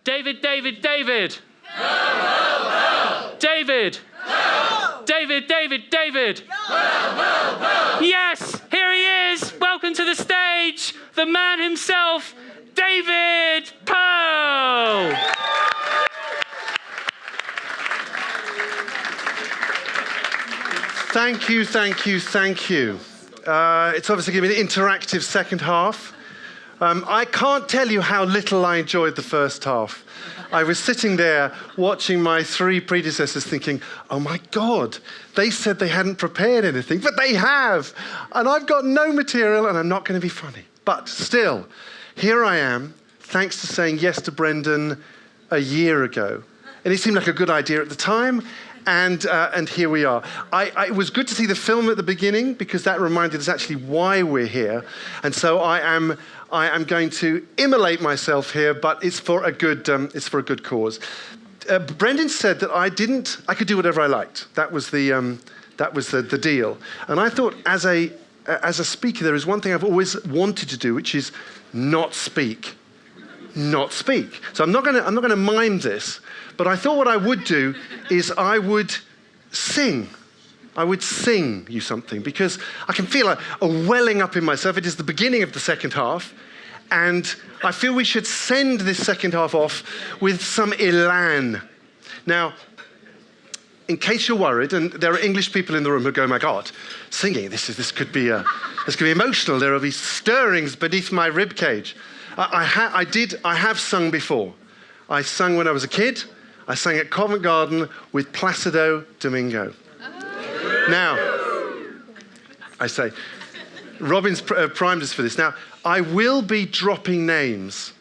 David, David, David. Ho, ho, ho. David. Ho. David, David, David. Ho, ho, ho. Yes, here he is. Welcome to the stage, the man himself, David Poe. Thank you, thank you, thank you. It's obviously going to be an interactive second half. I can't tell you how little I enjoyed the first half. I was sitting there watching my three predecessors thinking, oh my God, they said they hadn't prepared anything, but they have. And I've got no material and I'm not going to be funny. But still, here I am, thanks to saying yes to Brendan a year ago. And it seemed like a good idea at the time. And here we are. It was good to see the film at the beginning because that reminded us actually why we're here. And so I am going to immolate myself here, but it's for a good cause. Brendan said that I could do whatever I liked. That was the deal. And I thought as a speaker, there is one thing I've always wanted to do, which is not speak. Not speak. So I'm not going to mime this, but I thought what I would do is I would sing. I would sing you something because I can feel a welling up in myself. It is the beginning of the second half, and I feel we should send this second half off with some elan. Now, in case you're worried, and there are English people in the room who go, "My God, singing! This could be emotional. There will be stirrings beneath my rib cage." I have sung before. I sung when I was a kid. I sang at Covent Garden with Placido Domingo. Oh. Now, I say, Robin's primed us for this. Now, I will be dropping names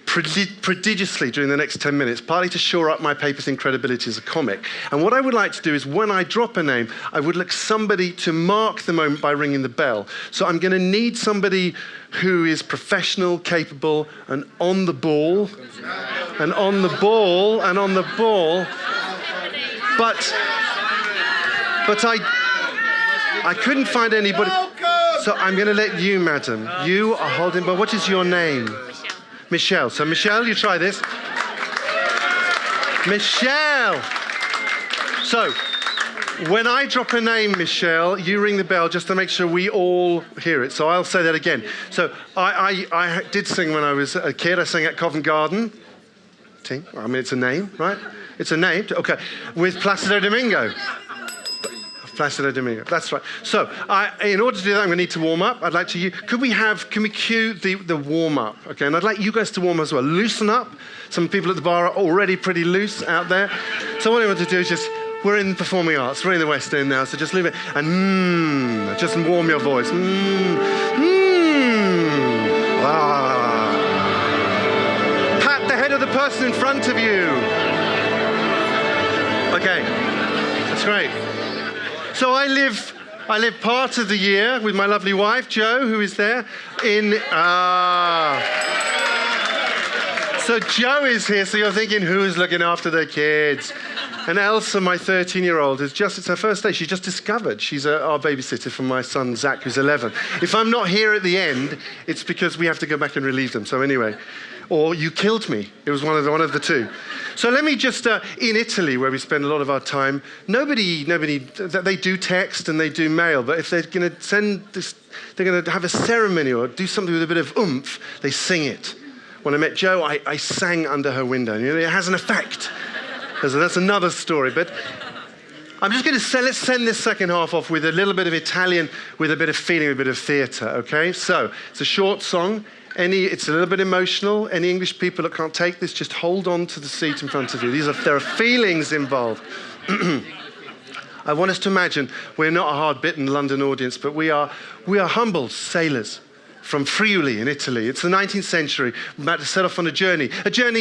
prodigiously during the next 10 minutes, partly to shore up my paper's credibility as a comic. And what I would like to do is when I drop a name, I would like somebody to mark the moment by ringing the bell. So I'm going to need somebody who is professional, capable, and on the ball. And on the ball, and on the ball. But I couldn't find anybody. So I'm going to let you, madam. You are holding, but what is your name? Michelle. So Michelle, you try this. Michelle. So when I drop a name, Michelle, you ring the bell just to make sure we all hear it. So I'll say that again. So I did sing when I was a kid. I sang at Covent Garden. I mean, it's a name, right? It's a name. Okay. With Placido Domingo. Placido Domingo. That's right. So, in order to do that, I'm going to need to warm up. I'd like to. Can we cue the warm up? Okay, and I'd like you guys to warm up as well. Loosen up. Some people at the bar are already pretty loose out there. So what I want to do is we're in performing arts. We're in the West End now. So just leave it and just warm your voice. Pat the head of the person in front of you. Okay, that's great. So I live part of the year with my lovely wife, Jo, who is there, So Jo is here, so you're thinking, who's looking after the kids? And Elsa, my 13-year-old, it's her first day. She just discovered she's our babysitter for my son, Zach, who's 11. If I'm not here at the end, it's because we have to go back and relieve them. So anyway, or you killed me. It was one of the two. So let me just, in Italy, where we spend a lot of our time, nobody, they do text and they do mail, but if they're going to send this, they're going to have a ceremony or do something with a bit of oomph, they sing it. When I met Jo, I sang under her window. You know, it has an effect. That's another story, but I'm just going to let's send this second half off with a little bit of Italian, with a bit of feeling, a bit of theatre, okay? So it's a short song. It's a little bit emotional. Any English people that can't take this, just hold on to the seat in front of you. There are feelings involved. I want us to imagine we're not a hard-bitten London audience, but we are humble sailors from Friuli in Italy. It's the 19th century. We're about to set off on a journey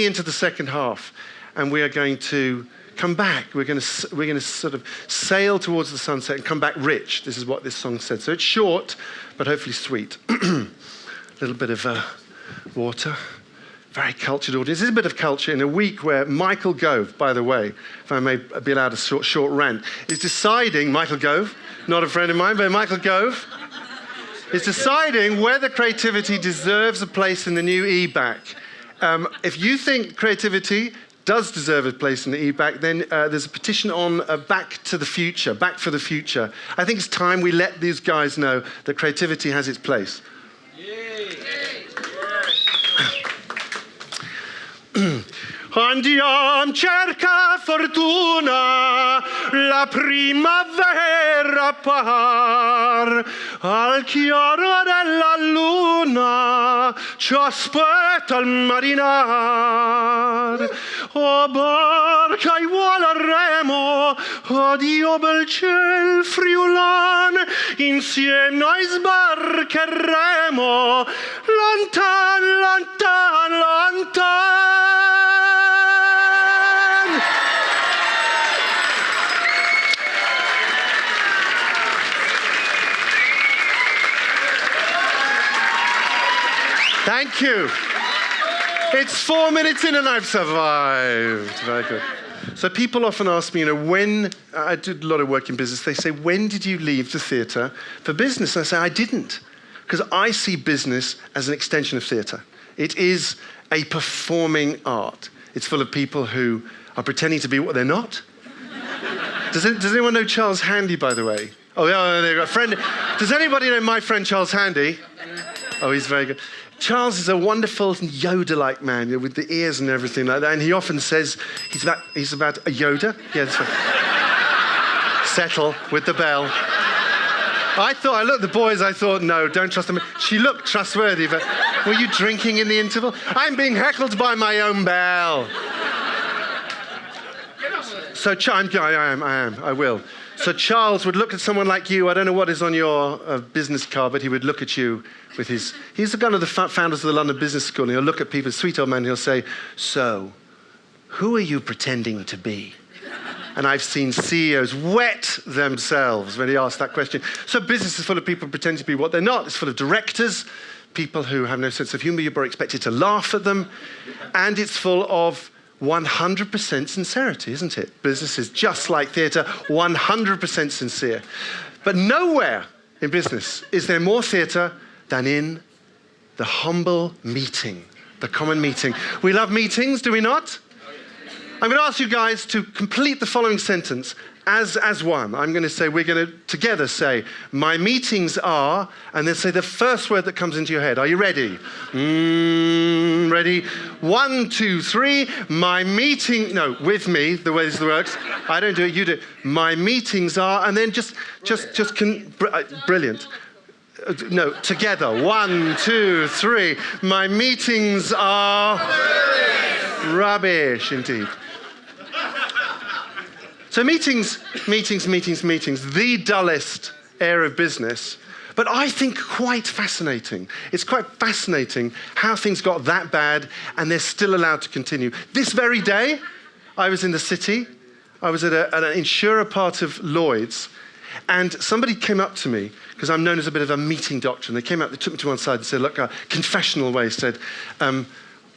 into the second half, and we are going to come back. We're going to sort of sail towards the sunset and come back rich. This is what this song said. So it's short, but hopefully sweet. A little bit of water. Very cultured audience. There's a bit of culture in a week where Michael Gove, by the way, if I may be allowed a short rant, is deciding, Michael Gove, not a friend of mine, but Michael Gove, is deciding whether creativity deserves a place in the new EBAC. If you think creativity does deserve a place in the EBAC, then there's a petition on Back to the Future, Back for the Future. I think it's time we let these guys know that creativity has its place. Andiam cerca fortuna, la primavera par, al chiaro della luna ci aspetta il marinar. O barca igual a remo, addio bel ciel friulan, insieme noi sbarcheremo, lontan, lontan, lontan. Thank you. It's 4 minutes in and I've survived. Very good. So people often ask me, when I did a lot of work in business, they say, when did you leave the theatre for business? And I say, I didn't, because I see business as an extension of theatre. It is a performing art. It's full of people who are pretending to be what they're not. Does anyone know Charles Handy, by the way? Oh, yeah, they've got a friend. Does anybody know my friend Charles Handy? Oh, he's very good. Charles is a wonderful Yoda-like man with the ears and everything like that, and he often says he's about a Yoda. Yeah, that's right. Settle with the bell. I looked at the boys, I thought, no, don't trust them. She looked trustworthy, but were you drinking in the interval? I'm being heckled by my own bell. So, I will. So Charles would look at someone like you. I don't know what is on your business card, but he would look at you with his... He's one of the founders of the London Business School, and he'll look at people, sweet old man, and he'll say, so, who are you pretending to be? And I've seen CEOs wet themselves when he asked that question. So business is full of people pretending to be what they're not. It's full of directors, people who have no sense of humor. You're expected to laugh at them. And it's full of 100% sincerity, isn't it? Business is just like theatre, 100% sincere. But nowhere in business is there more theatre than in the humble meeting, the common meeting. We love meetings, do we not? I'm going to ask you guys to complete the following sentence as one. I'm going to say, we're going to together say, my meetings are, and then say the first word that comes into your head. Are you ready? Ready? 1, 2, 3. My meeting, no, with me, the way this works. I don't do it, you do it. My meetings are, and then brilliant. No, together. 1, 2, 3. My meetings are rubbish, indeed. So meetings, the dullest area of business, but I think quite fascinating. It's quite fascinating how things got that bad and they're still allowed to continue. This very day, I was in the city. I was at an insurer part of Lloyd's, and somebody came up to me, because I'm known as a bit of a meeting doctor, and they came up, they took me to one side and said, look, confessional way, said,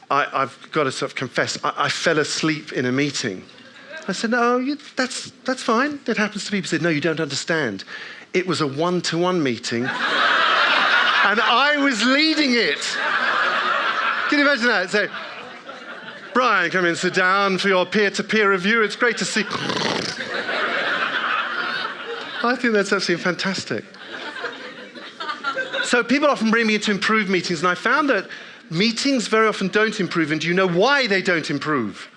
I've got to sort of confess, I fell asleep in a meeting. I said, no, that's fine. That happens to people. He said, no, you don't understand. It was a one-to-one meeting, and I was leading it. Can you imagine that? So, Brian, come in, sit down for your peer-to-peer review. It's great to see. I think that's absolutely fantastic. So people often bring me to improve meetings, and I found that meetings very often don't improve. And do you know why they don't improve?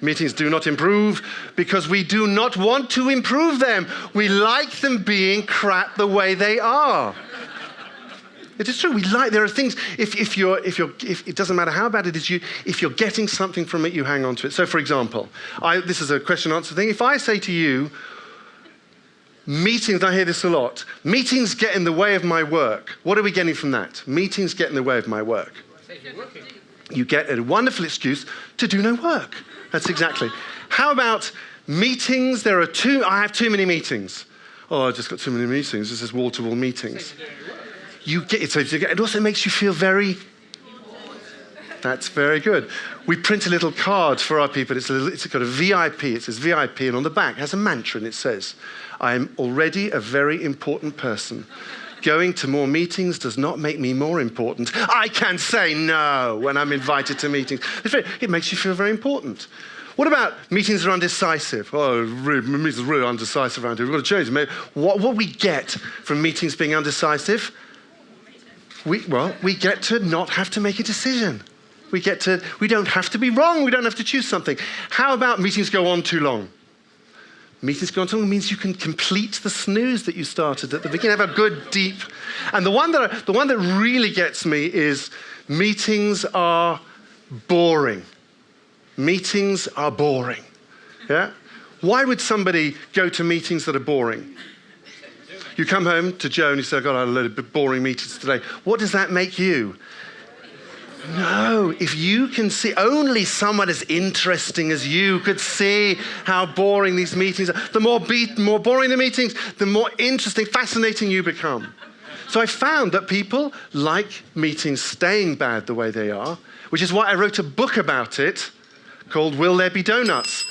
Meetings do not improve because we do not want to improve them. We like them being crap the way they are. It is true. There are things. If it doesn't matter how bad it is, if you're getting something from it, you hang on to it. So, for example, this is a question-answer thing. If I say to you, meetings, I hear this a lot. Meetings get in the way of my work. What are we getting from that? Meetings get in the way of my work. You get a wonderful excuse to do no work. That's exactly. How about meetings? I have too many meetings. Oh, I just got too many meetings. This is wall-to-wall meetings. It also makes you feel very... That's very good. We print a little card for our people. It's got a VIP. It says VIP, and on the back it has a mantra, and it says, I am already a very important person. Going to more meetings does not make me more important. I can say no when I'm invited to meetings. It makes you feel very important. What about meetings that are undecisive? Oh, meetings are really undecisive around here. We've got to change them. What we get from meetings being undecisive? We get to not have to make a decision. We don't have to be wrong. We don't have to choose something. How about meetings go on too long? Meetings go on too long means you can complete the snooze that you started at the beginning. Have a good deep. And the one that really gets me is meetings are boring. Meetings are boring. Yeah? Why would somebody go to meetings that are boring? You come home to Joe and you say, I've got a load of boring meetings today. What does that make you? No, if you can see, only someone as interesting as you could see how boring these meetings are. The more boring the meetings, the more interesting, fascinating you become. So I found that people like meetings staying bad the way they are, which is why I wrote a book about it called Will There Be Donuts?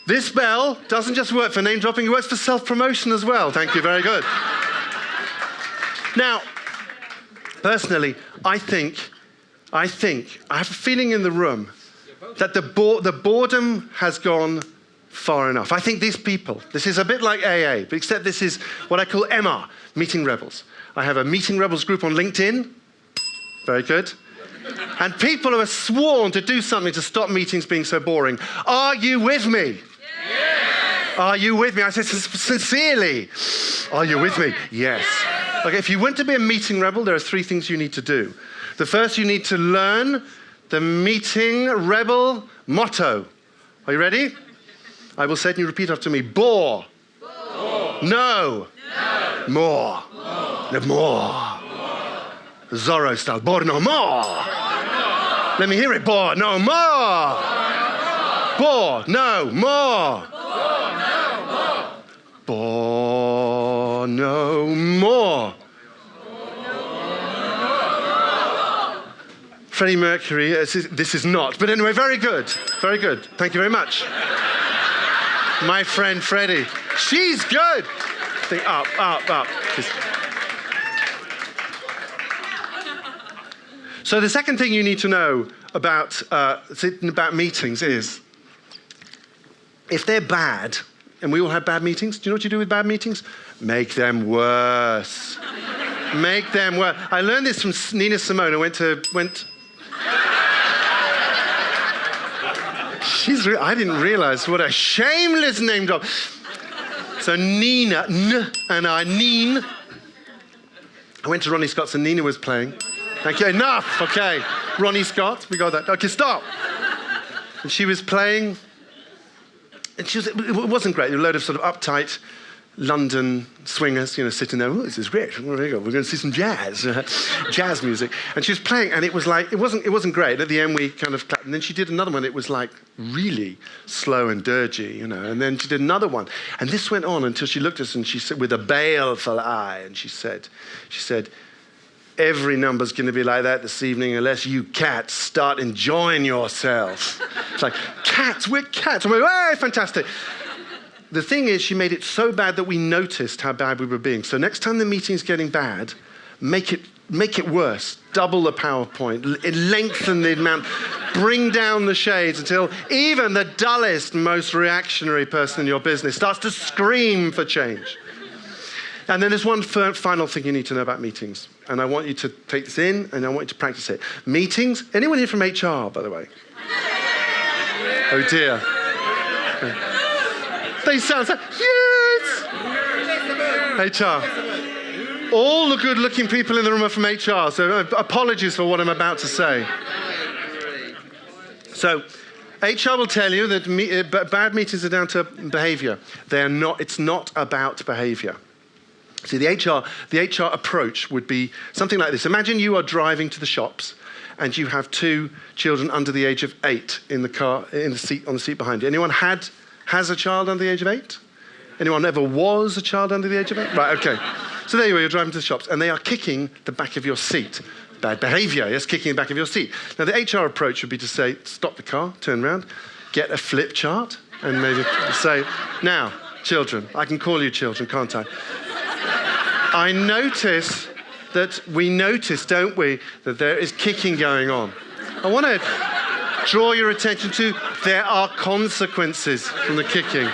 This bell doesn't just work for name dropping, it works for self-promotion as well. Thank you, very good. Now, personally, I have a feeling in the room that the boredom has gone far enough. I think these people, this is a bit like AA, but except this is what I call MR, Meeting Rebels. I have a Meeting Rebels group on LinkedIn. Very good. And people who are sworn to do something to stop meetings being so boring. Are you with me? Yes. Are you with me? I said sincerely. Are you with me? Yes. Okay, if you want to be a meeting rebel, there are 3 things you need to do. The first, you need to learn the meeting rebel motto. Are you ready? I will say it and you repeat after me. Bore. Bore. No. No. More. More. No more. Zorro style. Bore no more. Let me hear it. Bore no more. Bore no more. Bore no more. Freddie Mercury, this is not. But anyway, very good. Very good. Thank you very much. My friend Freddie. She's good. Think up, up, up. So the second thing you need to know about meetings is, if they're bad, and we all have bad meetings, do you know what you do with bad meetings? Make them worse. Make them worse. I learned this from Nina Simone. I I didn't realize what a shameless name drop. So Nina, Neen. I went to Ronnie Scott's and Nina was playing. Thank you, enough, okay. Ronnie Scott, we got that. Okay, stop. And she was playing, and it wasn't great. There were a load of sort of uptight London swingers, sitting there. Oh, this is great. We're going to see some jazz, jazz music. And she was playing, and it was like, it wasn't great. At the end, we kind of clapped. And then she did another one. It was like really slow and dirgy, And then she did another one. And this went on until she looked at us and she said, with a baleful eye, and she said, every number's going to be like that this evening unless you cats start enjoying yourself. It's like, cats, we're cats. I'm like, hey, fantastic. The thing is, she made it so bad that we noticed how bad we were being. So next time the meeting's getting bad, make it worse. Double the PowerPoint, lengthen the amount, bring down the shades until even the dullest, most reactionary person in your business starts to scream for change. And then there's one final thing you need to know about meetings. And I want you to take this in, and I want you to practice it. Meetings, anyone here from HR, by the way? Oh dear. They sound like, yes! HR. All the good-looking people in the room are from HR, so apologies for what I'm about to say. So, HR will tell you that bad meetings are down to behavior. It's not about behavior. See, the HR approach would be something like this. Imagine you are driving to the shops and you have 2 children under the age of 8 in the car, on the seat behind you. Anyone has a child under the age of 8? Anyone ever was a child under the age of 8? Right, okay. So there you are, you're driving to the shops and they are kicking the back of your seat. Bad behavior, yes, kicking the back of your seat. Now the HR approach would be to say, stop the car, turn around, get a flip chart and maybe say, now, children, I can call you children, can't I? I notice that we notice, don't we, that there is kicking going on. I want to draw your attention to there are consequences from the kicking.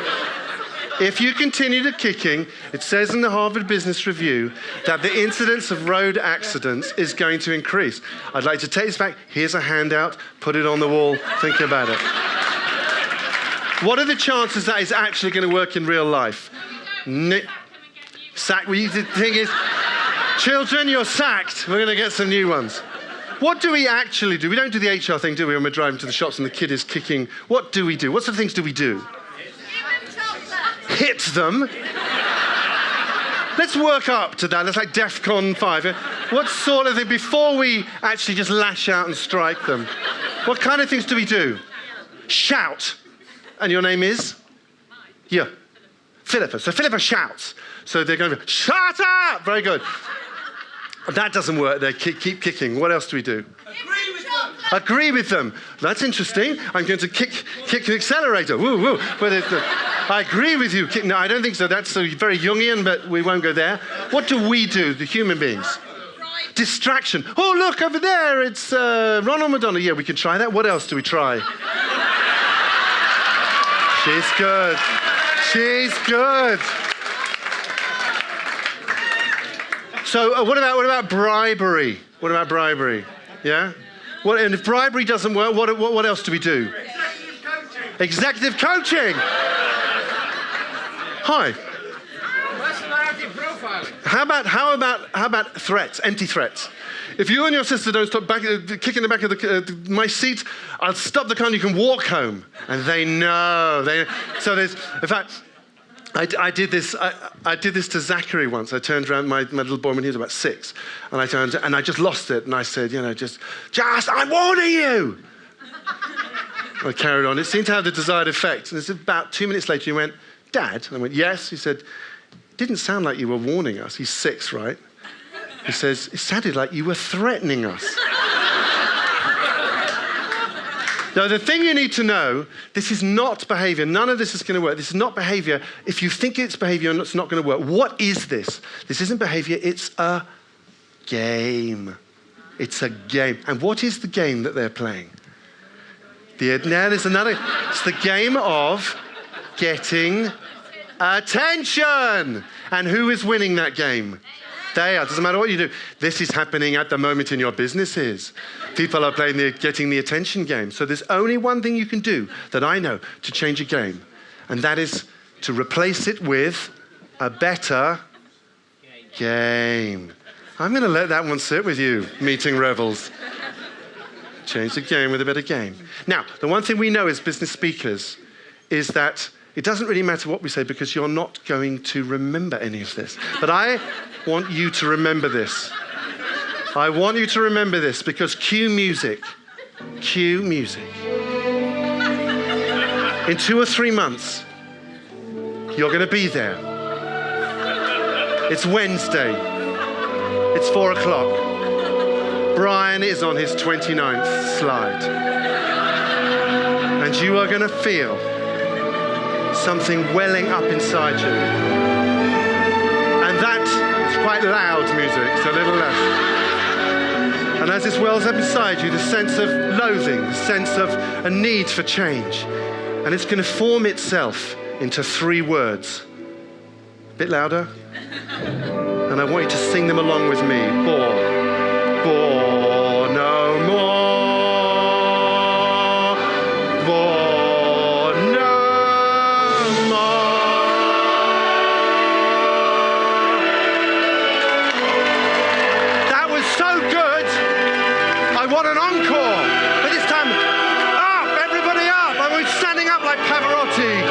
If you continue the kicking, it says in the Harvard Business Review that the incidence of road accidents is going to increase. I'd like to take this back. Here's a handout. Put it on the wall. Think about it. What are the chances that is actually going to work in real life? The thing is, children, you're sacked. We're going to get some new ones. What do we actually do? We don't do the HR thing, do we, when we're driving to the shops and the kid is kicking? What do we do? What sort of things do we do? Hit them. Let's work up to that. That's like DEFCON 5. What sort of thing, before we actually just lash out and strike them, what kind of things do we do? Shout. And your name is? Yeah. Philippa. So Philippa shouts. So they're going to shut up! Very good. That doesn't work. They keep kicking. What else do we do? Agree with them. Agree with them. That's interesting. I'm going to kick the accelerator. Woo, woo. But I agree with you. No, I don't think so. That's very Jungian, but we won't go there. What do we do, the human beings? Distraction. Oh, look, over there. It's Ronald McDonald. Yeah, we can try that. What else do we try? She's good. She's good. So what about bribery? What about bribery? Yeah? And if bribery doesn't work, what else do we do? Executive coaching. Executive coaching. Hi. Personality profiling. How about threats? Empty threats. If you and your sister don't stop kicking the back of my seat, I'll stop the car and you can walk home. And they know. So there's, in fact, I did this to Zachary once. I turned around, my little boy when he was about 6, and I turned and I just lost it. And I said, just, I'm warning you. I carried on. It seemed to have the desired effect. And it's about 2 minutes later, he went, Dad? And I went, yes. He said, it didn't sound like you were warning us. He's 6, right? He says, it sounded like you were threatening us. Now, the thing you need to know, this is not behavior. None of this is going to work. This is not behavior. If you think it's behavior, it's not going to work. What is this? This isn't behavior. It's a game. It's a game. And what is the game that they're playing? Now there's another. It's the game of getting attention. And who is winning that game? They are. Doesn't matter what you do. This is happening at the moment in your businesses. People are playing getting the attention game. So there's only one thing you can do that I know to change a game, and that is to replace it with a better game. I'm going to let that one sit with you, meeting rebels. Change the game with a better game. Now, the one thing we know as business speakers is that it doesn't really matter what we say because you're not going to remember any of this. But I want you to remember this. I want you to remember this because cue music. Cue music. In 2 or 3 months, you're going to be there. It's Wednesday. It's 4 o'clock. Brian is on his 29th slide. And you are going to feel something welling up inside you. And that is quite loud music, so a little less. And as this wells up inside you, the sense of loathing, the sense of a need for change. And it's going to form itself into 3 words. A bit louder. And I want you to sing them along with me. Bore. Bore no more. Bore no more. That was so good. I want an encore. But this time, up, everybody up. I want you standing up like Pavarotti.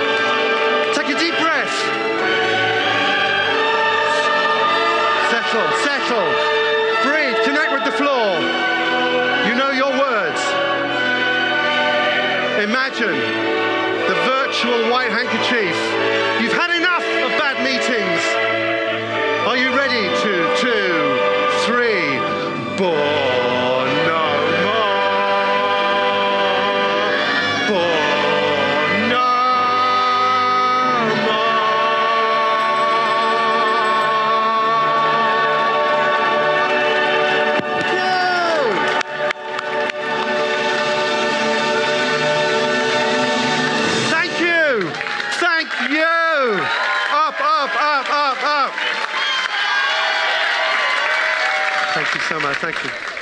Take a deep breath. Settle. Breathe. Connect with the floor. You know your words. Imagine the virtual white handkerchief. You've had enough of bad meetings. Are you ready? 2, 2, 3. Bore no more. Bore no more. up, up, up, up. Thank you so much. Thank you.